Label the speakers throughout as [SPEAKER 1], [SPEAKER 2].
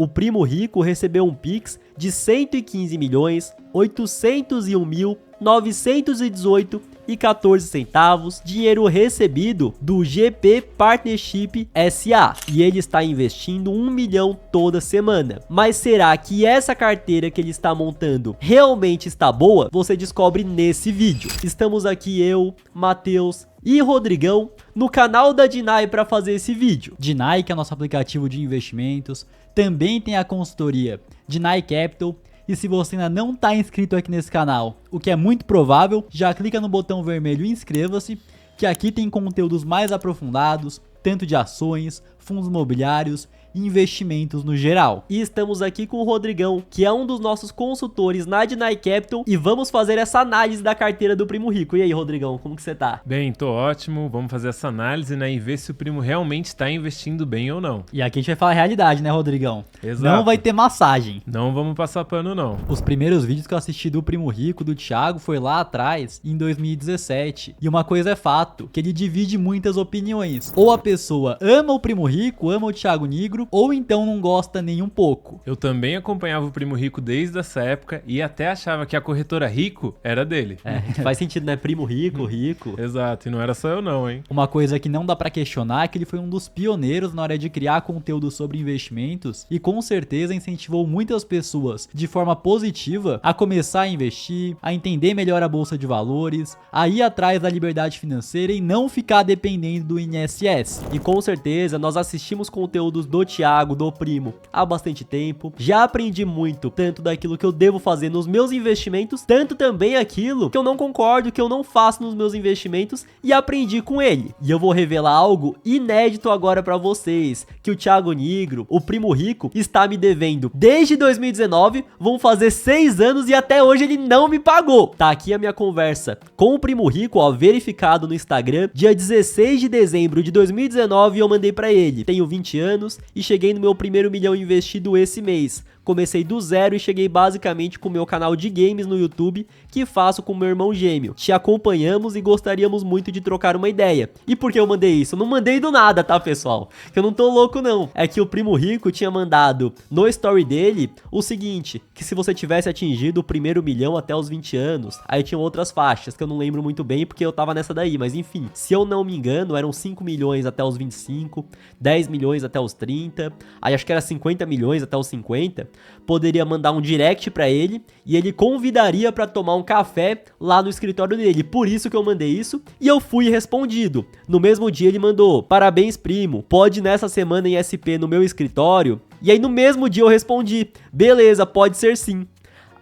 [SPEAKER 1] o Primo Rico recebeu um Pix de 115.801.918,14 dinheiro recebido do GP Partnership SA, e ele está investindo 1 milhão toda semana. Mas será que essa carteira que ele está montando realmente está boa? Você descobre nesse vídeo. Estamos aqui eu, Matheus e Rodrigão no canal da Dinai para fazer esse vídeo.
[SPEAKER 2] Dinai, que é nosso aplicativo de investimentos, também tem a consultoria Dinai Capital. E se você ainda não está inscrito aqui nesse canal, o que é muito provável, já clica no botão vermelho e inscreva-se, que aqui tem conteúdos mais aprofundados, tanto de ações, fundos imobiliários e investimentos no geral.
[SPEAKER 1] E estamos aqui com o Rodrigão, que é um dos nossos consultores na Dinai Capital, e vamos fazer essa análise da carteira do Primo Rico. E aí, Rodrigão, como que você tá?
[SPEAKER 3] Bem, tô ótimo. Vamos fazer essa análise, né, e ver se o Primo realmente está investindo bem ou não.
[SPEAKER 2] E aqui a gente vai falar a realidade, né, Rodrigão?
[SPEAKER 3] Exato.
[SPEAKER 2] Não vai ter massagem.
[SPEAKER 3] Não vamos passar pano, não.
[SPEAKER 2] Os primeiros vídeos que eu assisti do Primo Rico, do Thiago, foi lá atrás, em 2017. E uma coisa é fato, que ele divide muitas opiniões. Ou a pessoa ama o Primo Rico, ama o Thiago Nigro, ou então não gosta nem um pouco.
[SPEAKER 3] Eu também acompanhava o Primo Rico desde essa época e até achava que a corretora Rico era dele.
[SPEAKER 1] Faz sentido, né? Primo Rico, rico.
[SPEAKER 3] Exato, e não era só eu não, hein?
[SPEAKER 2] Uma coisa que não dá pra questionar é que ele foi um dos pioneiros na hora de criar conteúdo sobre investimentos e com certeza incentivou muitas pessoas de forma positiva a começar a investir, a entender melhor a bolsa de valores, a ir atrás da liberdade financeira e não ficar dependendo do INSS.
[SPEAKER 1] E com certeza nós assistimos conteúdos do Thiago, do Primo, há bastante tempo. Já aprendi muito, tanto daquilo que eu devo fazer nos meus investimentos, tanto também aquilo que eu não concordo, que eu não faço nos meus investimentos, e aprendi com ele. E eu vou revelar algo inédito agora pra vocês, que o Thiago Nigro, o Primo Rico, está me devendo desde 2019, vão fazer 6 anos e até hoje ele não me pagou. Tá aqui a minha conversa com o Primo Rico, ó, verificado no Instagram, dia 16 de dezembro de 2019, e eu mandei pra ele: tenho 20 anos e cheguei no meu primeiro milhão investido esse mês. Comecei do zero e cheguei basicamente com o meu canal de games no YouTube, que faço com meu irmão gêmeo. Te acompanhamos e gostaríamos muito de trocar uma ideia. E por que eu mandei isso? Eu não mandei do nada, tá, pessoal? Que eu não tô louco, não. É que o Primo Rico tinha mandado no story dele o seguinte, que se você tivesse atingido o primeiro milhão até os 20 anos, aí tinham outras faixas, que eu não lembro muito bem, porque eu tava nessa daí, mas enfim. Se eu não me engano, eram 5 milhões até os 25, 10 milhões até os 30, aí acho que era 50 milhões até os 50, poderia mandar um direct pra ele e ele convidaria pra tomar um café lá no escritório dele. Por isso que eu mandei isso e eu fui respondido. No mesmo dia ele mandou: parabéns, primo, pode ir nessa semana em SP no meu escritório? E aí no mesmo dia eu respondi: beleza, pode ser sim.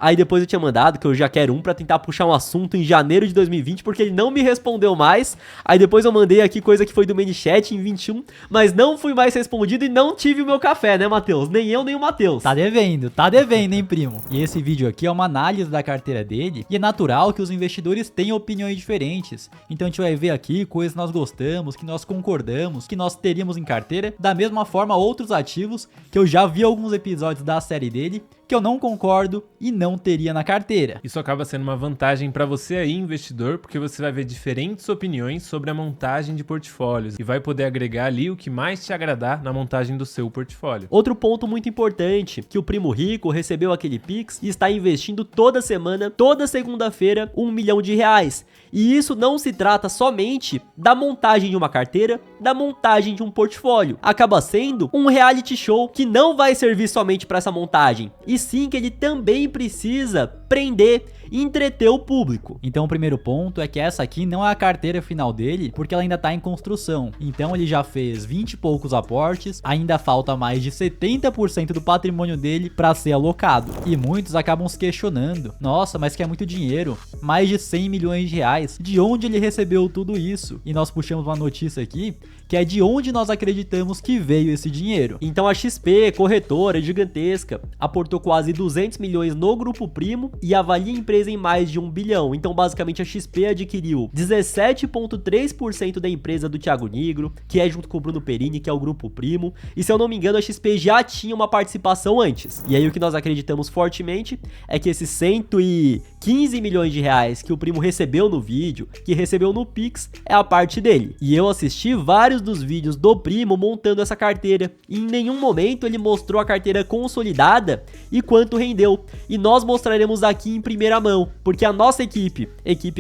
[SPEAKER 1] Aí depois eu tinha mandado que eu já quero pra tentar puxar um assunto em janeiro de 2020, porque ele não me respondeu mais. Aí depois eu mandei aqui coisa que foi do ManyChat em 21, mas não fui mais respondido e não tive o meu café, né, Matheus? Nem eu, nem o Matheus.
[SPEAKER 2] Tá devendo, hein, primo? E esse vídeo aqui é uma análise da carteira dele, e é natural que os investidores tenham opiniões diferentes. Então a gente vai ver aqui coisas que nós gostamos, que nós concordamos, que nós teríamos em carteira. Da mesma forma, outros ativos, que eu já vi alguns episódios da série dele, que eu não concordo e não teria na carteira.
[SPEAKER 3] Isso acaba sendo uma vantagem para você aí, investidor, porque você vai ver diferentes opiniões sobre a montagem de portfólios e vai poder agregar ali o que mais te agradar na montagem do seu portfólio.
[SPEAKER 1] Outro ponto muito importante, que o Primo Rico recebeu aquele Pix e está investindo toda semana, toda segunda-feira, 1 milhão de reais. E isso não se trata somente da montagem de uma carteira, da montagem de um portfólio. Acaba sendo um reality show que não vai servir somente para essa montagem, e sim que ele também precisa prender e entreter o público.
[SPEAKER 2] Então o primeiro ponto é que essa aqui não é a carteira final dele, porque ela ainda tá em construção. Então ele já fez 20 e poucos aportes, ainda falta mais de 70% do patrimônio dele para ser alocado. E muitos acabam se questionando: nossa, mas que é muito dinheiro, mais de 100 milhões de reais, de onde ele recebeu tudo isso? E nós puxamos uma notícia aqui, que é de onde nós acreditamos que veio esse dinheiro.
[SPEAKER 1] Então a XP, corretora gigantesca, aportou quase 200 milhões no Grupo Primo e avalia a empresa em mais de 1 bilhão. Então basicamente a XP adquiriu 17,3% da empresa do Thiago Nigro, que é junto com o Bruno Perini, que é o Grupo Primo. E se eu não me engano, a XP já tinha uma participação antes. E aí o que nós acreditamos fortemente é que esses 115 milhões de reais que o Primo recebeu no vídeo, que recebeu no Pix, é a parte dele. E eu assisti vários vários dos vídeos do Primo montando essa carteira. E em nenhum momento ele mostrou a carteira consolidada e quanto rendeu. E nós mostraremos aqui em primeira mão, porque a nossa equipe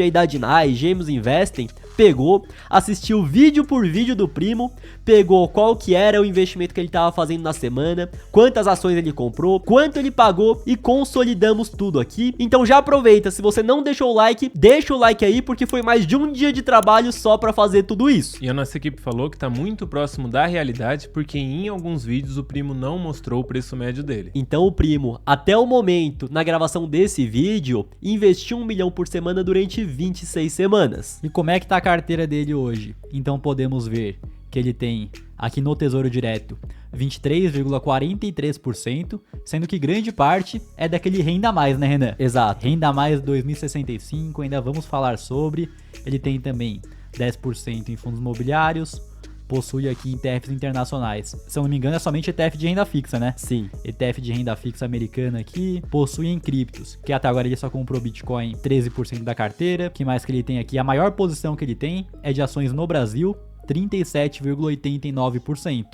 [SPEAKER 1] aí da Dinai, Gêmeos Investem, pegou, assistiu vídeo por vídeo do Primo, pegou qual que era o investimento que ele estava fazendo na semana, quantas ações ele comprou, quanto ele pagou e consolidamos tudo aqui. Então já aproveita, se você não deixou o like, deixa o like aí, porque foi mais de um dia de trabalho só para fazer tudo isso.
[SPEAKER 3] E a nossa equipe falou que tá muito próximo da realidade, porque em alguns vídeos o Primo não mostrou o preço médio dele.
[SPEAKER 1] Então o Primo, até o momento, na gravação desse vídeo, investiu 1 milhão por semana durante 26 semanas.
[SPEAKER 2] E como é que tá a carteira dele hoje? Então podemos ver que ele tem aqui no Tesouro Direto 23,43%, sendo que grande parte é daquele Renda Mais, né, Renan?
[SPEAKER 1] Exato.
[SPEAKER 2] Renda Mais 2065, ainda vamos falar sobre. Ele tem também 10% em fundos imobiliários, possui aqui ETFs internacionais. Se eu não me engano, é somente ETF de renda fixa, né?
[SPEAKER 1] Sim.
[SPEAKER 2] ETF de renda fixa americana aqui, possui em criptos, que até agora ele só comprou Bitcoin 13% da carteira. O que mais que ele tem aqui? A maior posição que ele tem é de ações no Brasil, 37,89%.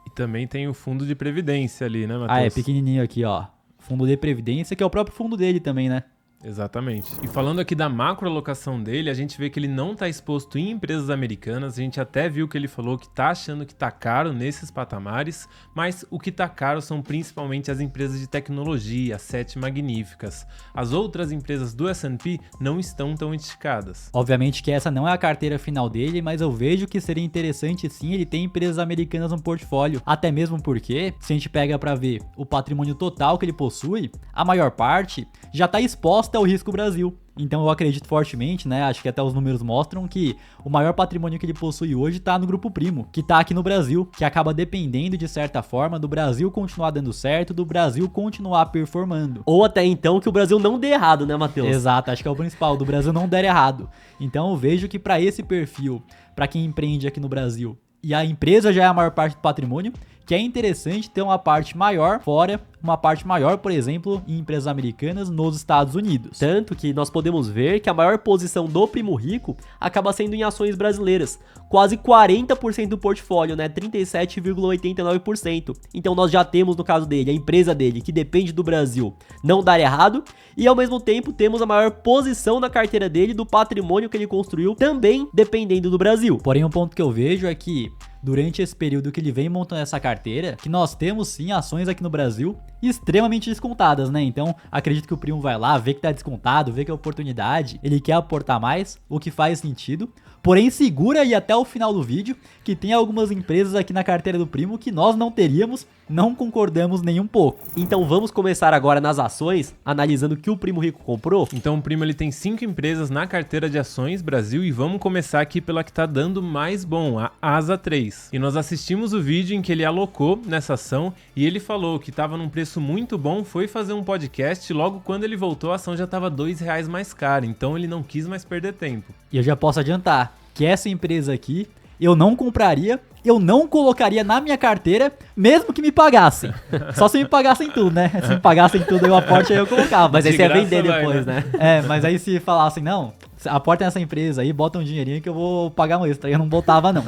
[SPEAKER 3] E também tem o fundo de previdência ali, né, Matheus?
[SPEAKER 2] Ah, é pequenininho aqui, ó. Fundo de previdência, que é o próprio fundo dele também, né?
[SPEAKER 3] Exatamente. E falando aqui da macroalocação dele, a gente vê que ele não está exposto em empresas americanas. A gente até viu que ele falou que tá achando que tá caro nesses patamares, mas o que tá caro são principalmente as empresas de tecnologia, as 7 magníficas. As outras empresas do S&P não estão tão esticadas.
[SPEAKER 2] Obviamente que essa não é a carteira final dele, mas eu vejo que seria interessante sim ele ter empresas americanas no portfólio, até mesmo porque, se a gente pega para ver o patrimônio total que ele possui, a maior parte já está exposta ao risco Brasil. Então eu acredito fortemente, né, acho que até os números mostram que o maior patrimônio que ele possui hoje tá no Grupo Primo, que tá aqui no Brasil, que acaba dependendo de certa forma do Brasil continuar dando certo, do Brasil continuar performando.
[SPEAKER 1] Ou até então que o Brasil não dê errado, né, Matheus?
[SPEAKER 2] Exato, acho que é o principal, do Brasil não der errado. Então eu vejo que para esse perfil, para quem empreende aqui no Brasil, e a empresa já é a maior parte do patrimônio, que é interessante ter uma parte maior fora, uma parte maior, por exemplo, em empresas americanas nos Estados Unidos.
[SPEAKER 1] Tanto que nós podemos ver que a maior posição do Primo Rico acaba sendo em ações brasileiras, quase 40% do portfólio, né, 37,89%. Então nós já temos no caso dele, a empresa dele, que depende do Brasil, não dar errado, e ao mesmo tempo temos a maior posição na carteira dele do patrimônio que ele construiu, também dependendo do Brasil.
[SPEAKER 2] Porém, um ponto que eu vejo é que durante esse período que ele vem montando essa carteira, que nós temos sim ações aqui no Brasil extremamente descontadas, né? Então, acredito que o Primo vai lá, vê que tá descontado, vê que é oportunidade, ele quer aportar mais, o que faz sentido. Porém, segura aí até o final do vídeo que tem algumas empresas aqui na carteira do Primo que nós não teríamos, não concordamos nem um pouco.
[SPEAKER 1] Então vamos começar agora nas ações, analisando o que o Primo Rico comprou.
[SPEAKER 3] Então o Primo ele tem 5 empresas na carteira de ações Brasil e vamos começar aqui pela que tá dando mais bom, a Asa 3. E nós assistimos o vídeo em que ele alocou nessa ação e ele falou que estava num preço muito bom, foi fazer um podcast e logo quando ele voltou a ação já estava R$2 mais cara, então ele não quis mais perder tempo.
[SPEAKER 2] E eu já posso adiantar que essa empresa aqui eu não compraria, eu não colocaria na minha carteira, mesmo que me pagassem. Só se me pagassem tudo, né? Se me pagassem tudo, eu aporte aí eu colocava.
[SPEAKER 1] Mas aí
[SPEAKER 3] De
[SPEAKER 1] você ia
[SPEAKER 3] graça
[SPEAKER 1] vender
[SPEAKER 3] vai,
[SPEAKER 1] depois, né?
[SPEAKER 2] É, mas aí se falassem, não, aporta nessa empresa aí, bota um dinheirinho que eu vou pagar um extra. Eu não botava, não.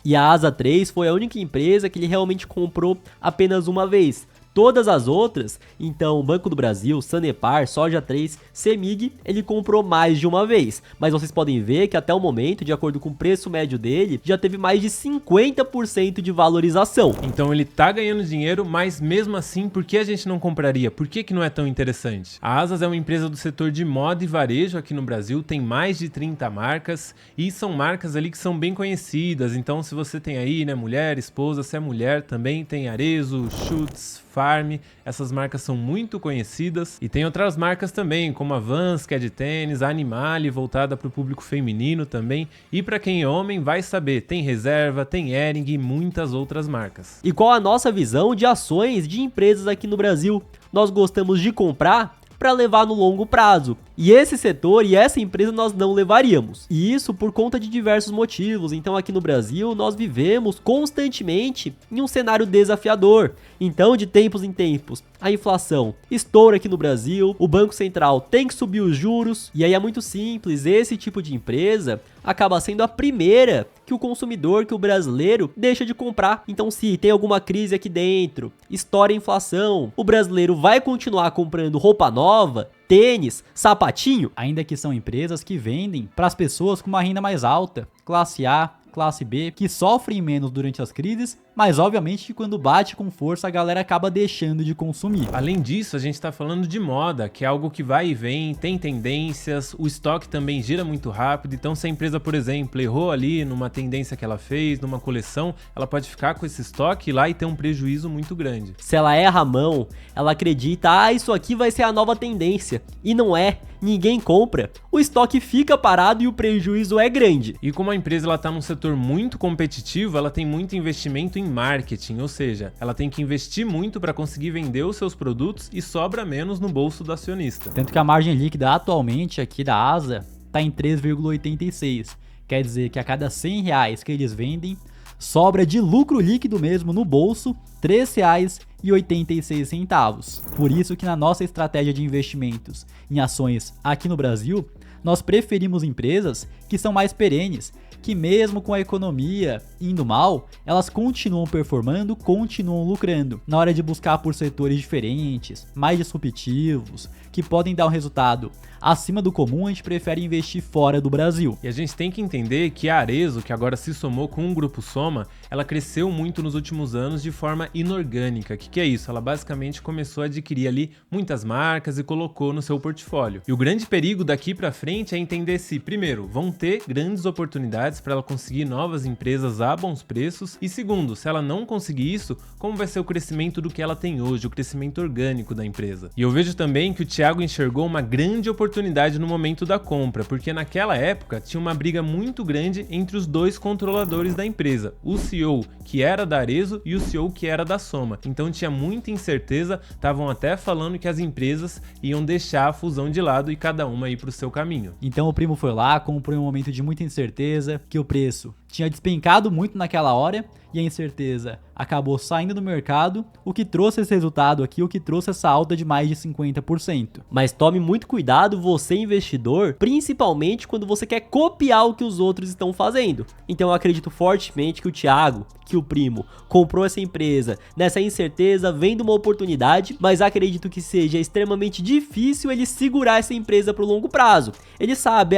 [SPEAKER 1] E a Asa 3 foi a única empresa que ele realmente comprou apenas uma vez. Todas as outras, então Banco do Brasil, Sanepar, Soja 3, Semig, ele comprou mais de uma vez. Mas vocês podem ver que até o momento, de acordo com o preço médio dele, já teve mais de 50% de valorização.
[SPEAKER 3] Então ele tá ganhando dinheiro, mas mesmo assim, por que a gente não compraria? Por que não é tão interessante? A Asas é uma empresa do setor de moda e varejo aqui no Brasil, tem mais de 30 marcas e são marcas ali que são bem conhecidas. Então se você tem aí, né, mulher, esposa, se é mulher, também tem Arezzo, Schutz, Farm, essas marcas são muito conhecidas e tem outras marcas também, como a Vans, que é de tênis, a Animale, voltada para o público feminino também, e para quem é homem vai saber, tem Reserva, tem Hering e muitas outras marcas.
[SPEAKER 1] E qual a nossa visão de ações de empresas aqui no Brasil? Nós gostamos de comprar para levar no longo prazo. E esse setor e essa empresa nós não levaríamos. E isso por conta de diversos motivos. Então aqui no Brasil nós vivemos constantemente em um cenário desafiador. Então de tempos em tempos a inflação estoura aqui no Brasil, o Banco Central tem que subir os juros. E aí é muito simples, esse tipo de empresa acaba sendo a primeira que o consumidor, que o brasileiro deixa de comprar. Então se tem alguma crise aqui dentro, estoura a inflação, o brasileiro vai continuar comprando roupa nova, tênis, sapatinho?
[SPEAKER 2] Ainda que são empresas que vendem para as pessoas com uma renda mais alta, classe A, classe B, que sofrem menos durante as crises, mas obviamente que quando bate com força a galera acaba deixando de consumir.
[SPEAKER 3] Além disso, a gente está falando de moda, que é algo que vai e vem, tem tendências, o estoque também gira muito rápido, então se a empresa, por exemplo, errou ali numa tendência que ela fez, numa coleção, ela pode ficar com esse estoque lá e ter um prejuízo muito grande.
[SPEAKER 1] Se ela erra a mão, ela acredita, isso aqui vai ser a nova tendência, e não é. Ninguém compra, o estoque fica parado e o prejuízo é grande.
[SPEAKER 3] E como a empresa está num setor muito competitivo, ela tem muito investimento em marketing, ou seja, ela tem que investir muito para conseguir vender os seus produtos e sobra menos no bolso do acionista.
[SPEAKER 2] Tanto que a margem líquida atualmente aqui da ASA está em 3,86, quer dizer que a cada R$100 que eles vendem, sobra de lucro líquido mesmo no bolso R$3,86. Por isso que na nossa estratégia de investimentos em ações aqui no Brasil, nós preferimos empresas que são mais perenes, que mesmo com a economia indo mal, elas continuam performando, continuam lucrando. Na hora de buscar por setores diferentes, mais disruptivos, que podem dar um resultado acima do comum, a gente prefere investir fora do Brasil.
[SPEAKER 3] E a gente tem que entender que a Arezzo, que agora se somou com o Grupo Soma, ela cresceu muito nos últimos anos de forma inorgânica. O que é isso? Ela basicamente começou a adquirir ali muitas marcas e colocou no seu portfólio. E o grande perigo daqui para frente é entender se, primeiro, vão ter grandes oportunidades para ela conseguir novas empresas a bons preços e, segundo, se ela não conseguir isso, como vai ser o crescimento do que ela tem hoje, o crescimento orgânico da empresa. E eu vejo também que o Thiago enxergou uma grande oportunidade no momento da compra, porque naquela época tinha uma briga muito grande entre os dois controladores da empresa, o CEO que era da Arezzo e o CEO que era da Soma. Então tinha muita incerteza, estavam até falando que as empresas iam deixar a fusão de lado e cada uma ir para o seu caminho.
[SPEAKER 2] Então o primo foi lá, comprou em um momento de muita incerteza, que o preço tinha despencado muito naquela hora e a incerteza acabou saindo do mercado, o que trouxe esse resultado aqui, o que trouxe essa alta de mais de 50%.
[SPEAKER 1] Mas tome muito cuidado, você investidor, principalmente quando você quer copiar o que os outros estão fazendo. Então eu acredito fortemente que o Thiago, que o primo, comprou essa empresa nessa incerteza, vendo uma oportunidade, mas acredito que seja extremamente difícil ele segurar essa empresa para o longo prazo. Ele sabe,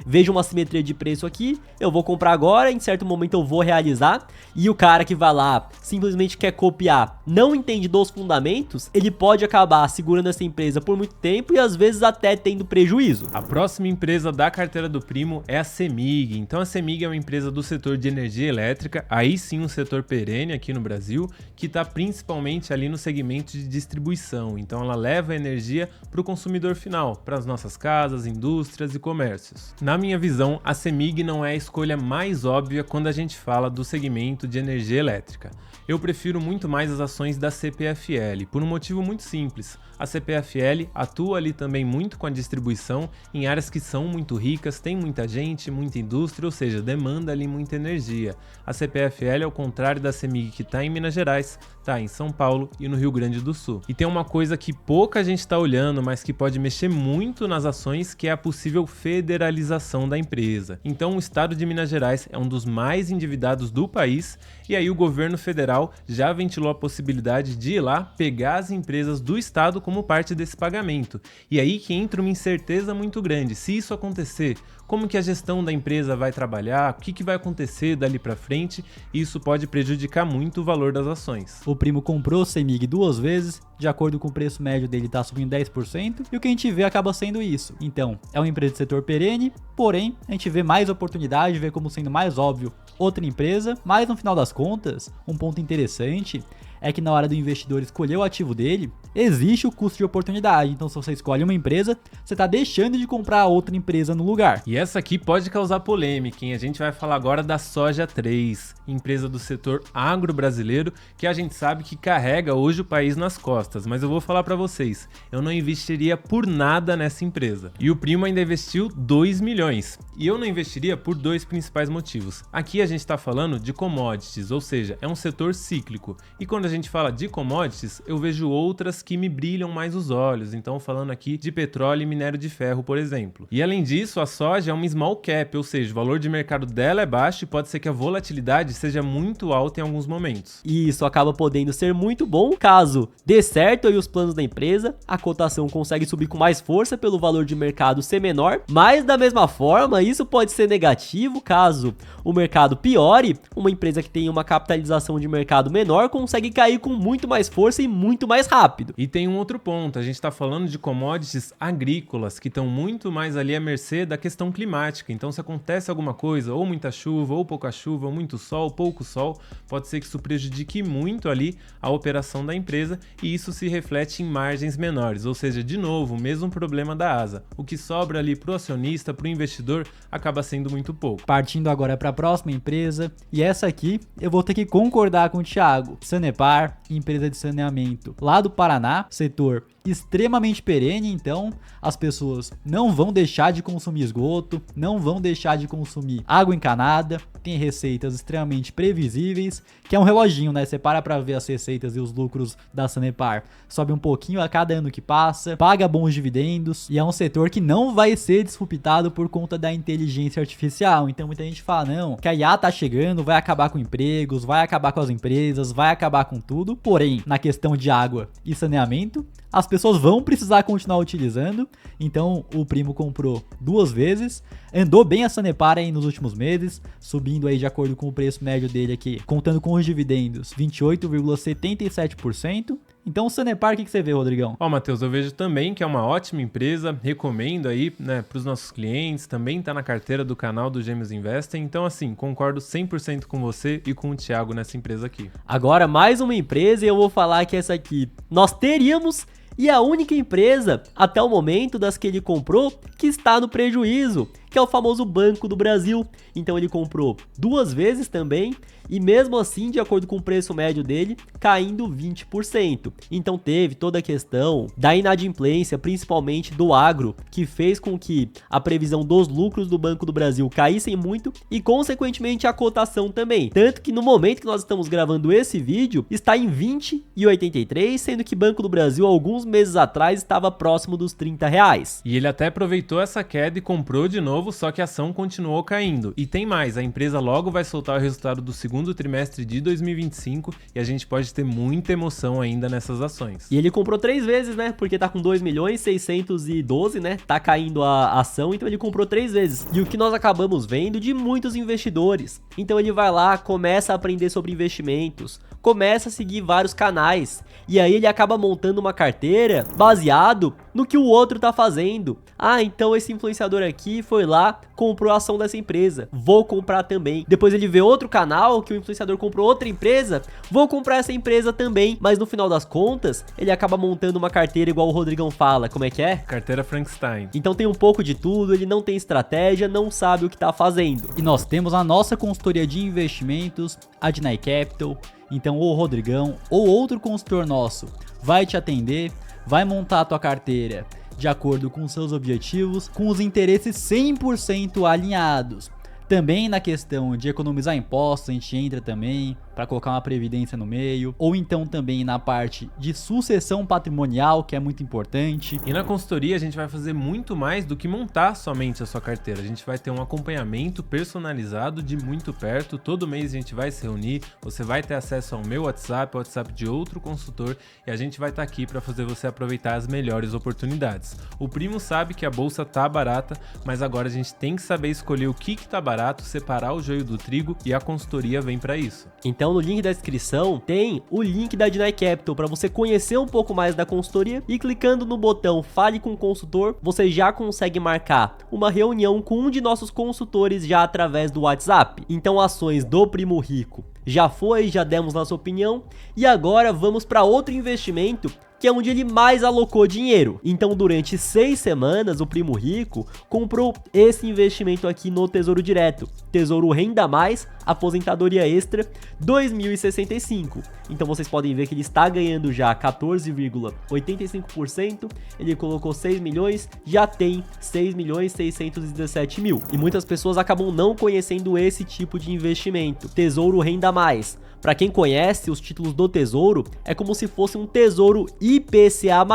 [SPEAKER 1] vejo uma simetria de preço aqui, eu vou comprar agora, em certo momento eu vou realizar, e o cara que vai lá simplesmente quer copiar, não entende dos fundamentos, ele pode acabar segurando essa empresa por muito tempo e às vezes até tendo prejuízo.
[SPEAKER 3] A próxima empresa da carteira do primo é a CEMIG. Então a CEMIG é uma empresa do setor de energia elétrica, aí sim um setor perene aqui no Brasil, que está principalmente ali no segmento de distribuição. Então ela leva a energia para o consumidor final, para as nossas casas, indústrias e comércios. Na minha visão, a CEMIG não é a escolha mais óbvia quando a gente fala do segmento de energia elétrica. Eu prefiro muito mais as ações da CPFL, por um motivo muito simples. A CPFL atua ali também muito com a distribuição em áreas que são muito ricas, tem muita gente, muita indústria, ou seja, demanda ali muita energia. A CPFL, ao contrário da CEMIG que está em Minas Gerais, está em São Paulo e no Rio Grande do Sul. E tem uma coisa que pouca gente está olhando, mas que pode mexer muito nas ações, que é a possível federalização da empresa. Então o estado de Minas Gerais é um dos mais endividados do país, e aí o governo federal já ventilou a possibilidade de ir lá pegar as empresas do estado como parte desse pagamento. E aí que entra uma incerteza muito grande. Se isso acontecer, como que a gestão da empresa vai trabalhar, o que vai acontecer dali para frente, e isso pode prejudicar muito o valor das ações.
[SPEAKER 2] O primo comprou o CEMIG 2 vezes, de acordo com o preço médio dele tá subindo 10%, e o que a gente vê acaba sendo isso. Então, é uma empresa de setor perene, porém, a gente vê mais oportunidade, vê como sendo mais óbvio outra empresa, mas no final das contas, um ponto interessante é que na hora do investidor escolher o ativo dele, existe o custo de oportunidade. Então, se você escolhe uma empresa, você está deixando de comprar outra empresa no lugar.
[SPEAKER 3] E essa aqui pode causar polêmica, hein? A gente vai falar agora da Soja 3, empresa do setor agro brasileiro, que a gente sabe que carrega hoje o país nas costas. Mas eu vou falar para vocês, eu não investiria por nada nessa empresa. E o primo ainda investiu 2 milhões. E eu não investiria por 2 principais motivos. Aqui a gente está falando de commodities, ou seja, é um setor cíclico. E quando a gente fala de commodities, eu vejo outras que me brilham mais os olhos. Então, falando aqui de petróleo e minério de ferro, por exemplo. E além disso, a soja é uma small cap, ou seja, o valor de mercado dela é baixo e pode ser que a volatilidade seja muito alta em alguns momentos.
[SPEAKER 1] E isso acaba podendo ser muito bom caso dê certo aí os planos da empresa, a cotação consegue subir com mais força pelo valor de mercado ser menor, mas da mesma forma, isso pode ser negativo caso o mercado piore, uma empresa que tem uma capitalização de mercado menor consegue cair com muito mais força e muito mais rápido.
[SPEAKER 3] E tem um outro ponto, a gente está falando de commodities agrícolas que estão muito mais ali à mercê da questão climática. Então, se acontece alguma coisa, ou muita chuva, ou pouca chuva, ou muito sol, pouco sol, pode ser que isso prejudique muito ali a operação da empresa e isso se reflete em margens menores. Ou seja, de novo, o mesmo problema da ASA. O que sobra ali para o acionista, para o investidor, acaba sendo muito pouco.
[SPEAKER 2] Partindo agora para a próxima empresa, e essa aqui eu vou ter que concordar com o Thiago. Sanepar, empresa de saneamento lá do Paraná, setor extremamente perene, então as pessoas não vão deixar de consumir esgoto, não vão deixar de consumir água encanada, tem receitas extremamente previsíveis, que é um reloginho, né? Você para pra ver as receitas e os lucros da Sanepar, sobe um pouquinho a cada ano que passa, paga bons dividendos, e é um setor que não vai ser disruptado por conta da inteligência artificial. Então muita gente fala, não, que a IA tá chegando, vai acabar com empregos, vai acabar com as empresas, vai acabar com tudo, porém, na questão de água e saneamento, as pessoas vão precisar continuar utilizando, então o primo comprou 2 vezes, andou bem a Sanepar aí nos últimos meses, subindo aí de acordo com o preço médio dele aqui, contando com os dividendos, 28,77%. Então, o Sanepar, o que você vê, Rodrigão?
[SPEAKER 3] Matheus, eu vejo também que é uma ótima empresa, recomendo aí, né, para os nossos clientes, também está na carteira do canal do Gêmeos Investem, então assim, concordo 100% com você e com o Thiago nessa empresa aqui.
[SPEAKER 1] Agora, mais uma empresa e eu vou falar que essa aqui nós teríamos e a única empresa, até o momento, das que ele comprou, que está no prejuízo, que é o famoso Banco do Brasil. Então ele comprou 2 vezes também, e mesmo assim, de acordo com o preço médio dele, caindo 20%. Então teve toda a questão da inadimplência, principalmente do agro, que fez com que a previsão dos lucros do Banco do Brasil caíssem muito e, consequentemente, a cotação também. Tanto que no momento que nós estamos gravando esse vídeo, está em 20,83, sendo que Banco do Brasil, alguns meses atrás, estava próximo dos R$30.
[SPEAKER 3] E ele até aproveitou essa queda e comprou de novo, só que a ação continuou caindo. E tem mais, a empresa logo vai soltar o resultado do segundo trimestre de 2025 e a gente pode ter muita emoção ainda nessas ações.
[SPEAKER 1] E ele comprou 3 vezes, né? Porque tá com 2.612, né? Tá caindo a ação, então ele comprou 3 vezes. E o que nós acabamos vendo de muitos investidores. Então ele vai lá, começa a aprender sobre investimentos, começa a seguir vários canais e aí ele acaba montando uma carteira baseado no que o outro tá fazendo. Então esse influenciador aqui foi lá, comprou a ação dessa empresa, vou comprar também. Depois ele vê outro canal que o influenciador comprou outra empresa, vou comprar essa empresa também. Mas no final das contas, ele acaba montando uma carteira igual o Rodrigão fala, como é que é?
[SPEAKER 3] Carteira Frankenstein.
[SPEAKER 1] Então tem um pouco de tudo, ele não tem estratégia, não sabe o que tá fazendo.
[SPEAKER 2] E nós temos a nossa consultoria de investimentos, a Dinai Capital. Então ou o Rodrigão ou outro consultor nosso vai te atender, vai montar a tua carteira de acordo com seus objetivos, com os interesses 100% alinhados. Também na questão de economizar impostos, a gente entra também para colocar uma previdência no meio, ou então também na parte de sucessão patrimonial, que é muito importante.
[SPEAKER 3] E na consultoria a gente vai fazer muito mais do que montar somente a sua carteira. A gente vai ter um acompanhamento personalizado de muito perto. Todo mês a gente vai se reunir, você vai ter acesso ao meu WhatsApp, ao WhatsApp de outro consultor, e a gente vai estar aqui para fazer você aproveitar as melhores oportunidades. O primo sabe que a bolsa tá barata, mas agora a gente tem que saber escolher o que tá barato, separar o joio do trigo, e a consultoria vem para isso.
[SPEAKER 1] Então no link da descrição tem o link da Dinai Capital para você conhecer um pouco mais da consultoria, e clicando no botão Fale com o Consultor, você já consegue marcar uma reunião com um de nossos consultores já através do WhatsApp. Então ações do Primo Rico já foi, já demos nossa opinião, e agora vamos para outro investimento que é onde ele mais alocou dinheiro. Então, durante 6 semanas, o Primo Rico comprou esse investimento aqui no Tesouro Direto. Tesouro Renda Mais, Aposentadoria Extra, 2065. Então, vocês podem ver que ele está ganhando já 14,85%. Ele colocou 6 milhões, já tem 6.617.000. E muitas pessoas acabam não conhecendo esse tipo de investimento. Tesouro Renda Mais. Para quem conhece os títulos do Tesouro, é como se fosse um Tesouro IPCA+.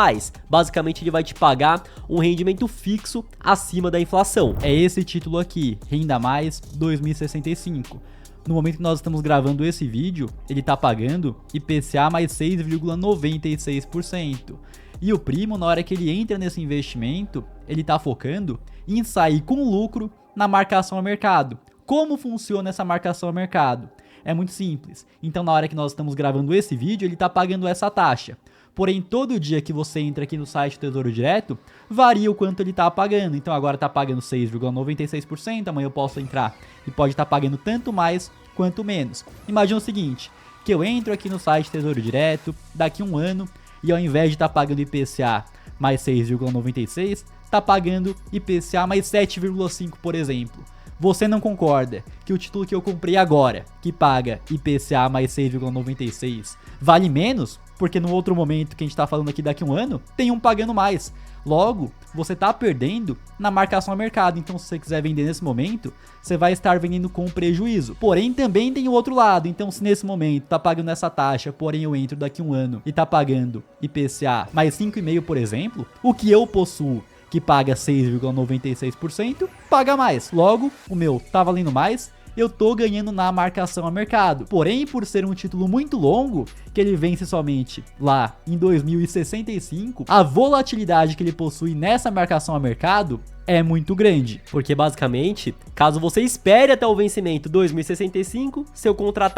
[SPEAKER 1] Basicamente, ele vai te pagar um rendimento fixo acima da inflação.
[SPEAKER 2] É esse título aqui, Renda Mais 2065. No momento que nós estamos gravando esse vídeo, ele está pagando IPCA mais 6,96%. E o Primo, na hora que ele entra nesse investimento, ele está focando em sair com lucro na marcação a mercado. Como funciona essa marcação a mercado? É muito simples. Então, na hora que nós estamos gravando esse vídeo, ele está pagando essa taxa. Porém, todo dia que você entra aqui no site do Tesouro Direto, varia o quanto ele está pagando. Então, agora está pagando 6,96%, amanhã eu posso entrar e pode estar pagando tanto mais quanto menos. Imagina o seguinte, que eu entro aqui no site do Tesouro Direto, daqui um ano, e ao invés de estar pagando IPCA mais 6,96, está pagando IPCA mais 7,5, por exemplo. Você não concorda que o título que eu comprei agora, que paga IPCA mais 6,96, vale menos? Porque no outro momento que a gente está falando aqui daqui a um ano, tem um pagando mais. Logo, você está perdendo na marcação a mercado. Então, se você quiser vender nesse momento, você vai estar vendendo com prejuízo. Porém, também tem o outro lado. Então, se nesse momento está pagando essa taxa, porém eu entro daqui a um ano e está pagando IPCA mais 5,5, por exemplo, o que eu possuo, que paga 6,96%, paga mais. Logo, o meu tá valendo mais, eu tô ganhando na marcação a mercado. Porém, por ser um título muito longo, que ele vence somente lá em 2065, a volatilidade que ele possui nessa marcação a mercado é muito grande.
[SPEAKER 1] Porque basicamente, caso você espere até o vencimento 2065, se eu comprar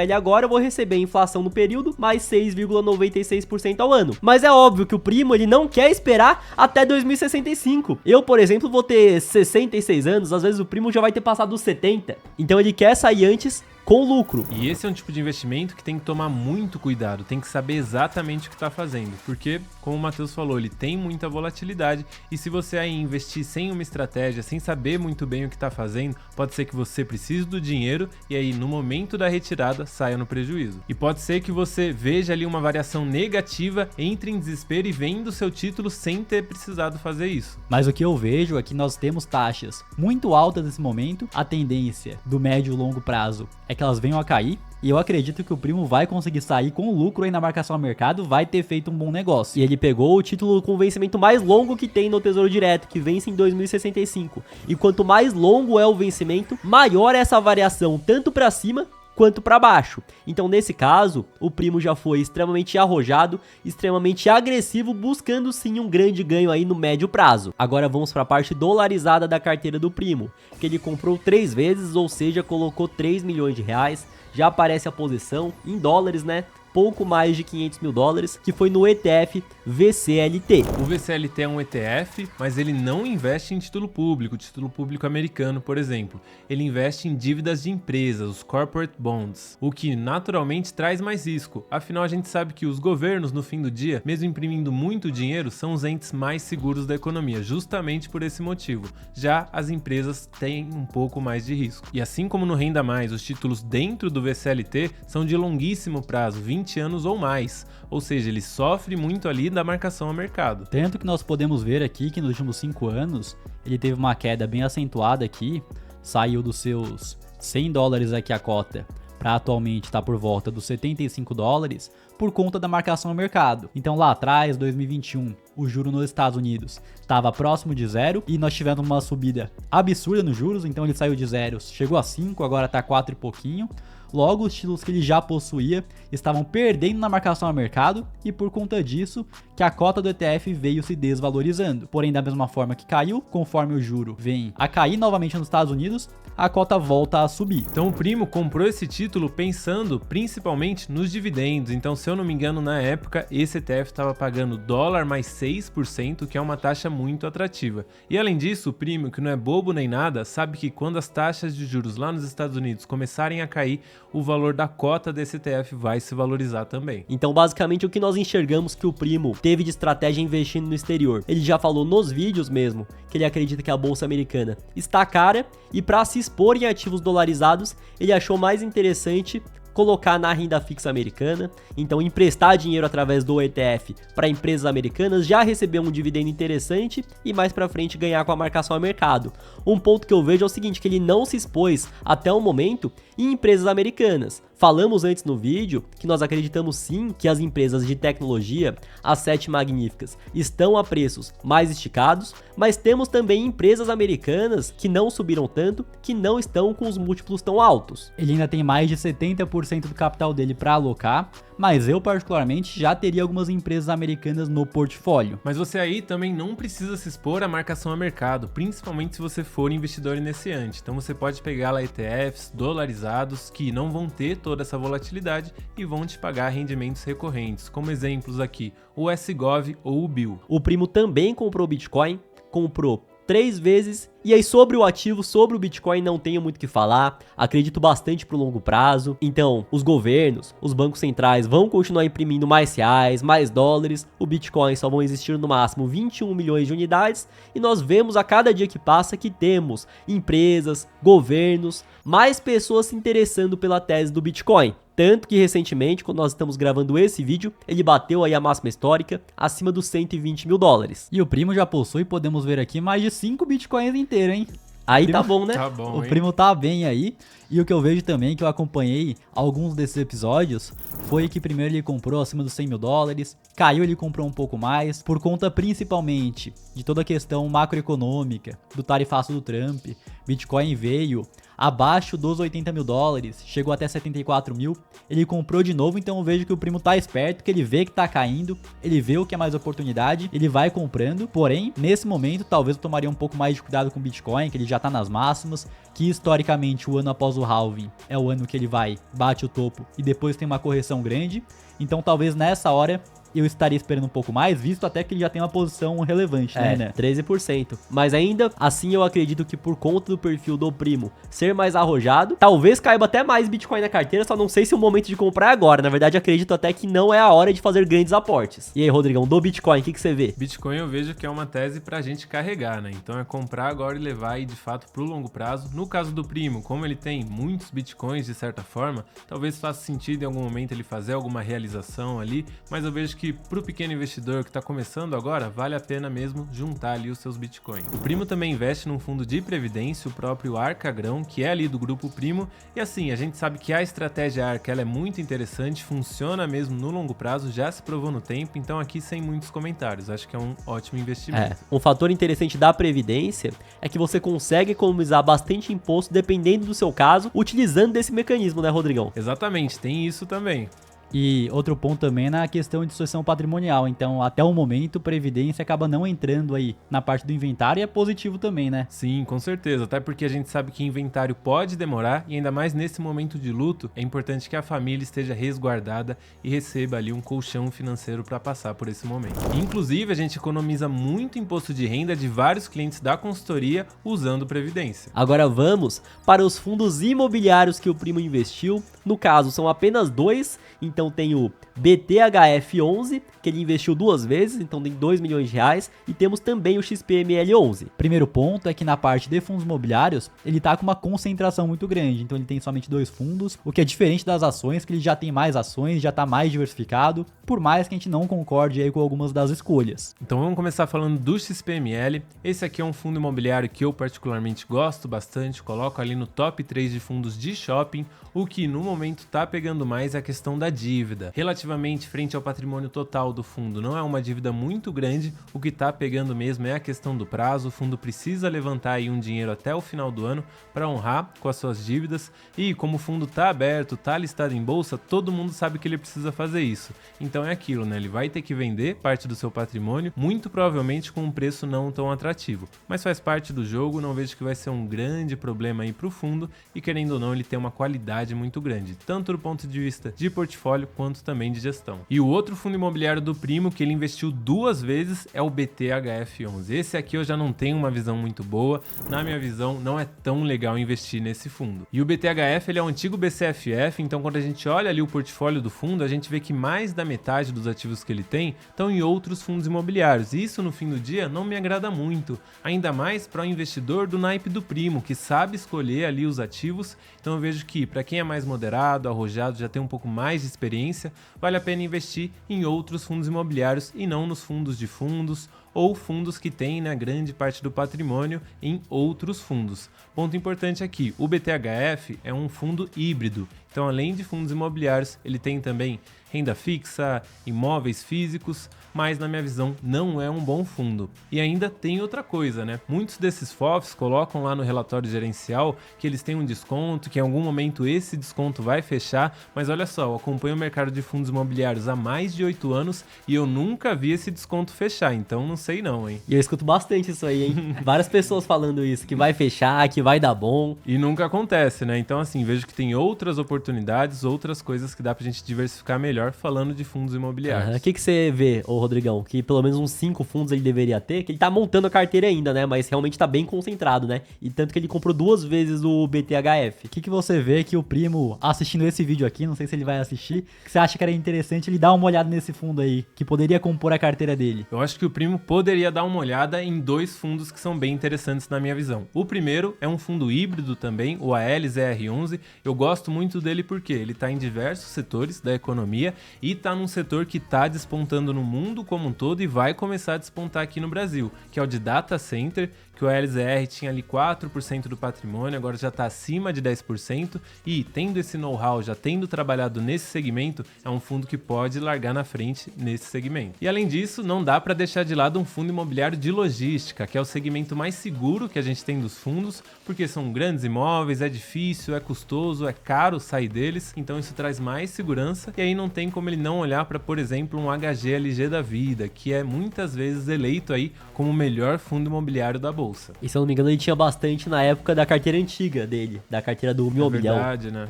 [SPEAKER 1] ele agora, eu vou receber a inflação no período mais 6,96% ao ano. Mas é óbvio que o Primo, ele não quer esperar até 2065. Eu, por exemplo, vou ter 66 anos, às vezes o Primo já vai ter passado os 70. Então ele quer sair antes com lucro.
[SPEAKER 3] E esse é um tipo de investimento que tem que tomar muito cuidado, tem que saber exatamente o que está fazendo, porque, como o Matheus falou, ele tem muita volatilidade e se você aí investir sem uma estratégia, sem saber muito bem o que está fazendo, pode ser que você precise do dinheiro e aí no momento da retirada saia no prejuízo. E pode ser que você veja ali uma variação negativa, entre em desespero e venda o seu título sem ter precisado fazer isso.
[SPEAKER 2] Mas o que eu vejo é que nós temos taxas muito altas nesse momento, a tendência do médio e longo prazo é que elas venham a cair, e eu acredito que o Primo vai conseguir sair com lucro aí na marcação a mercado, vai ter feito um bom negócio.
[SPEAKER 1] E ele pegou o título com vencimento mais longo que tem no Tesouro Direto, que vence em 2065. E quanto mais longo é o vencimento, maior é essa variação, tanto para cima quanto para baixo. Então, nesse caso, o Primo já foi extremamente arrojado, extremamente agressivo, buscando sim um grande ganho aí no médio prazo. Agora vamos para a parte dolarizada da carteira do Primo, que ele comprou 3 vezes, ou seja, colocou 3 milhões de reais, já aparece a posição em dólares, né? Pouco mais de 500 mil dólares, que foi no ETF VCLT.
[SPEAKER 3] O VCLT é um ETF, mas ele não investe em título público americano, por exemplo. Ele investe em dívidas de empresas, os corporate bonds, o que naturalmente traz mais risco. Afinal, a gente sabe que os governos, no fim do dia, mesmo imprimindo muito dinheiro, são os entes mais seguros da economia, justamente por esse motivo. Já as empresas têm um pouco mais de risco. E assim como no Renda Mais, os títulos dentro do VCLT são de longuíssimo prazo, 20 anos ou mais, ou seja, ele sofre muito ali da marcação a mercado.
[SPEAKER 2] Tanto que nós podemos ver aqui que nos últimos 5 anos ele teve uma queda bem acentuada aqui, saiu dos seus 100 dólares aqui a cota para atualmente estar por volta dos 75 dólares por conta da marcação a mercado. Então lá atrás, 2021, o juro nos Estados Unidos estava próximo de 0 e nós tivemos uma subida absurda nos juros, então ele saiu de 0, chegou a 5, agora está 4 e pouquinho. Logo, os títulos que ele já possuía estavam perdendo na marcação a mercado e por conta disso que a cota do ETF veio se desvalorizando. Porém, da mesma forma que caiu, conforme o juro vem a cair novamente nos Estados Unidos, a cota volta a subir.
[SPEAKER 3] Então o primo comprou esse título pensando principalmente nos dividendos. Então, se eu não me engano, na época, esse ETF estava pagando dólar mais 6%, que é uma taxa muito atrativa. E além disso, o primo, que não é bobo nem nada, sabe que quando as taxas de juros lá nos Estados Unidos começarem a cair, o valor da cota desse ETF vai se valorizar também.
[SPEAKER 1] Então, basicamente, o que nós enxergamos que o primo teve de estratégia investindo no exterior. Ele já falou nos vídeos mesmo que ele acredita que a bolsa americana está cara e para se expor em ativos dolarizados, ele achou mais interessante colocar na renda fixa americana, então emprestar dinheiro através do ETF para empresas americanas, já receber um dividendo interessante e mais para frente ganhar com a marcação a mercado. Um ponto que eu vejo é o seguinte, que ele não se expôs até o momento em empresas americanas. Falamos antes no vídeo que nós acreditamos sim que as empresas de tecnologia, as 7 magníficas, estão a preços mais esticados, mas temos também empresas americanas que não subiram tanto, que não estão com os múltiplos tão altos.
[SPEAKER 2] Ele ainda tem mais de 70% do capital dele para alocar, mas eu particularmente já teria algumas empresas americanas no portfólio.
[SPEAKER 3] Mas você aí também não precisa se expor à marcação a mercado, principalmente se você for investidor iniciante. Então você pode pegar lá ETFs dolarizados que não vão ter toda essa volatilidade e vão te pagar rendimentos recorrentes, como exemplos aqui, o SGOV ou o BIL.
[SPEAKER 1] O primo também comprou Bitcoin, comprou 3 vezes, e aí sobre o ativo, sobre o Bitcoin não tenho muito o que falar, acredito bastante pro longo prazo, então os governos, os bancos centrais vão continuar imprimindo mais reais, mais dólares, o Bitcoin só vão existir no máximo 21 milhões de unidades, e nós vemos a cada dia que passa que temos empresas, governos, mais pessoas se interessando pela tese do Bitcoin. Tanto que recentemente, quando nós estamos gravando esse vídeo, ele bateu aí a máxima histórica, acima dos 120 mil dólares.
[SPEAKER 2] E o primo já possui, podemos ver aqui, mais de 5 bitcoins inteiros, hein?
[SPEAKER 1] Aí tá bom, né?
[SPEAKER 3] Tá bom,
[SPEAKER 2] O
[SPEAKER 3] hein?
[SPEAKER 2] primo tá bem aí. E o que eu vejo também, que eu acompanhei alguns desses episódios, foi que primeiro ele comprou acima dos 100 mil dólares, caiu, ele comprou um pouco mais, por conta principalmente de toda a questão macroeconômica, do tarifaço do Trump. Bitcoin veio abaixo dos 80 mil dólares, chegou até 74 mil, ele comprou de novo, então eu vejo que o primo tá esperto, que ele vê que tá caindo, ele vê o que é mais oportunidade, ele vai comprando, porém, nesse momento, talvez eu tomaria um pouco mais de cuidado com o Bitcoin, que ele já tá nas máximas, que historicamente o ano após o halving é o ano que ele bate o topo e depois tem uma correção grande, então talvez nessa hora eu estaria esperando um pouco mais, visto até que ele já tem uma posição relevante, né?
[SPEAKER 1] 13%. Mas ainda assim eu acredito que por conta do perfil do primo ser mais arrojado, talvez caiba até mais Bitcoin na carteira, só não sei se é o momento de comprar agora. Na verdade, acredito até que não é a hora de fazer grandes aportes. E aí, Rodrigão, do Bitcoin, o que você vê?
[SPEAKER 3] Bitcoin eu vejo que é uma tese pra gente carregar, né? Então é comprar agora e levar aí de fato pro longo prazo. No caso do primo, como ele tem muitos Bitcoins de certa forma, talvez faça sentido em algum momento ele fazer alguma realização ali, mas eu vejo que pro pequeno investidor que tá começando agora, vale a pena mesmo juntar ali os seus Bitcoins. O primo também investe num fundo de previdência, o próprio Arca Grão, que é ali do grupo primo, e assim, a gente sabe que a estratégia Arca, ela é muito interessante, funciona mesmo no longo prazo, já se provou no tempo, então aqui sem muitos comentários, acho que é um ótimo investimento.
[SPEAKER 1] Um fator interessante da previdência é que você consegue economizar bastante imposto dependendo do seu caso, utilizando desse mecanismo, né, Rodrigão?
[SPEAKER 3] Exatamente, tem isso também.
[SPEAKER 2] E outro ponto também é na questão de sucessão patrimonial. Então, até o momento, previdência acaba não entrando aí na parte do inventário e é positivo também, né?
[SPEAKER 3] Sim, com certeza. Até porque a gente sabe que inventário pode demorar e ainda mais nesse momento de luto, é importante que a família esteja resguardada e receba ali um colchão financeiro para passar por esse momento. Inclusive, a gente economiza muito imposto de renda de vários clientes da consultoria usando previdência.
[SPEAKER 1] Agora vamos para os fundos imobiliários que o primo investiu. No caso, são apenas 2, então tem o BTHF11, que ele investiu 2 vezes, então tem 2 milhões de reais, e temos também o XPML11.
[SPEAKER 2] Primeiro ponto é que na parte de fundos imobiliários, ele tá com uma concentração muito grande, então ele tem somente 2 fundos, o que é diferente das ações, que ele já tem mais ações, já tá mais diversificado, por mais que a gente não concorde aí com algumas das escolhas.
[SPEAKER 3] Então vamos começar falando do XPML. Esse aqui é um fundo imobiliário que eu particularmente gosto bastante, coloco ali no top 3 de fundos de shopping. O que no momento tá pegando mais é a questão da dívida. Relativamente relativamente frente ao patrimônio total do fundo não é uma dívida muito grande, o que está pegando mesmo é a questão do prazo. O fundo precisa levantar aí um dinheiro até o final do ano para honrar com as suas dívidas, e como o fundo está aberto, está listado em bolsa, todo mundo sabe que ele precisa fazer isso. Então é aquilo, né? Ele vai ter que vender parte do seu patrimônio, muito provavelmente com um preço não tão atrativo, mas faz parte do jogo, não vejo que vai ser um grande problema aí para o fundo, e querendo ou não ele tem uma qualidade muito grande, tanto do ponto de vista de portfólio quanto também de gestão. E o outro fundo imobiliário do primo que ele investiu 2 vezes é o BTHF11. Esse aqui eu já não tenho uma visão muito boa, na minha visão não é tão legal investir nesse fundo. E o BTHF ele é um antigo BCFF, então quando a gente olha ali o portfólio do fundo, a gente vê que mais da metade dos ativos que ele tem estão em outros fundos imobiliários, e isso no fim do dia não me agrada muito, ainda mais para o investidor do naipe do primo, que sabe escolher ali os ativos. Então eu vejo que para quem é mais moderado, arrojado, já tem um pouco mais de experiência, vale a pena investir em outros fundos imobiliários e não nos fundos de fundos ou fundos que têm, né, grande parte do patrimônio em outros fundos. Ponto importante aqui, o BTHF é um fundo híbrido, então além de fundos imobiliários, ele tem também renda fixa, imóveis físicos, mas na minha visão não é um bom fundo. E ainda tem outra coisa, né? Muitos desses FOFs colocam lá no relatório gerencial que eles têm um desconto, que em algum momento esse desconto vai fechar, mas olha só, eu acompanho o mercado de fundos imobiliários há mais de 8 anos e eu nunca vi esse desconto fechar, então não sei não, hein?
[SPEAKER 1] E eu escuto bastante isso aí, hein? Várias pessoas falando isso, que vai fechar, que vai dar bom.
[SPEAKER 3] E nunca acontece, né? Então assim, vejo que tem outras oportunidades, outras coisas que dá pra gente diversificar melhor falando de fundos imobiliários.
[SPEAKER 1] O que você vê, ô Rodrigão? Que pelo menos uns 5 fundos ele deveria ter, que ele tá montando a carteira ainda, né? Mas realmente tá bem concentrado, né? E tanto que ele comprou 2 vezes o BTHF.
[SPEAKER 2] O que você vê que o primo, assistindo esse vídeo aqui, não sei se ele vai assistir, que você acha que era interessante ele dar uma olhada nesse fundo aí, que poderia compor a carteira dele?
[SPEAKER 3] Eu acho que o primo poderia dar uma olhada em 2 fundos que são bem interessantes na minha visão. O primeiro é um fundo híbrido também, o ALZR11. Eu gosto muito dele porque ele tá em diversos setores da economia e tá num setor que tá despontando no mundo como um todo e vai começar a despontar aqui no Brasil, que é o de data center, que o LZR tinha ali 4% do patrimônio, agora já está acima de 10%, e tendo esse know-how, já tendo trabalhado nesse segmento, é um fundo que pode largar na frente nesse segmento. E além disso, não dá para deixar de lado um fundo imobiliário de logística, que é o segmento mais seguro que a gente tem dos fundos, porque são grandes imóveis, é difícil, é custoso, é caro sair deles, então isso traz mais segurança, e aí não tem como ele não olhar para, por exemplo, um HGLG da vida, que é muitas vezes eleito aí como o melhor fundo imobiliário da bolsa.
[SPEAKER 1] E se eu não me engano, ele tinha bastante na época da carteira antiga dele, da carteira do 1.000 milhão.
[SPEAKER 3] É verdade, né?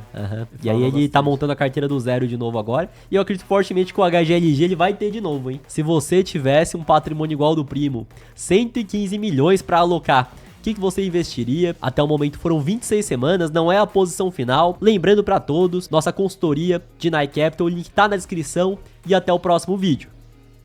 [SPEAKER 1] E aí ele tá montando a carteira do zero de novo agora, e eu acredito fortemente que o HGLG ele vai ter de novo, hein? Se você tivesse um patrimônio igual ao do primo, 115 milhões para alocar, o que você investiria? Até o momento foram 26 semanas, não é a posição final. Lembrando para todos, nossa consultoria de Nike Capital, o link tá na descrição, e até o próximo vídeo.